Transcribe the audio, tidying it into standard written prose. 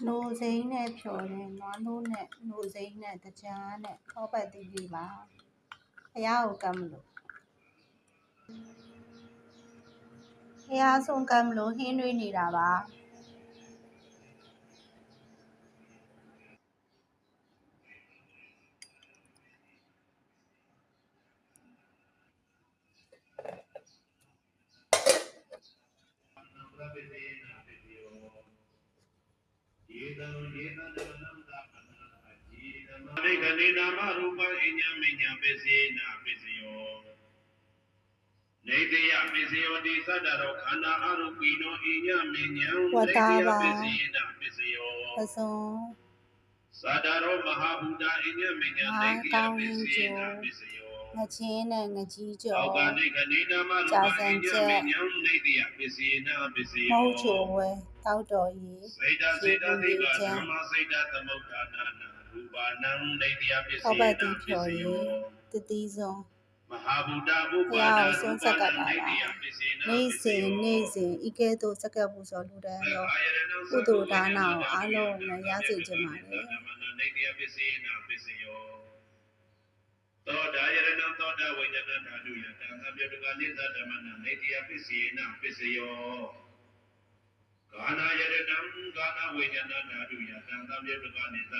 နိုစိမ့်နဲ့ဖြော်တယ်နွားနို့နဲ့နိုစိမ့်နဲ့တကြားနဲ့ထောပတ်တိတိပါဘုရားကိုကမ်းမလို့ဘုရားဆုံးကမ်းမလို့ဟင်းတွေးနေတာပါဒေကနေနာမရူပအညမညပစ္စေနာပစ္စယောနေတယပစ္စယောတိသတ္တရောခန္ဓာအရုပိနောအညမညံဝတ္တာပါပစ္စေနာပစ္စယောပစုံသတ္တရောမဟာဘူတာအညမညံနေတယပစ္စေနာပစ္စယောငချင်းနဲ့ငကြီးကျော်အောကနေကနေနာမရူပအညမညံနေတယပစ္စေနာပစ္စယောမဟုတ်ချိုဝဲတောက်တော်ကြီးစေတစေတသိကဓမ္မစေတသမုဋ္ဌာနာရူပါနံနေတယပစ္စေနာပစ္စယောတတိစုံမဟာဗုဒ္ဓဘုရားကိုဆုံးဆက်ကပ်တာပါနေ့စဉ်ဤကဲ့သို့စက္ကပ်ပူဇော်လူတန်းသောကုသိုလ်ဒါနကိုအားလုံးနဲ့ရစေခြင်းပါလေသောဒါယရဏသောတာဝိညာဏဓာတုယတံအပြတကနိသဓမ္မနနေတယပစ္စေနပစ္စယောကာနာယရဏံကာနာဝိညာဏဓာတုယတံအပြတကနိသ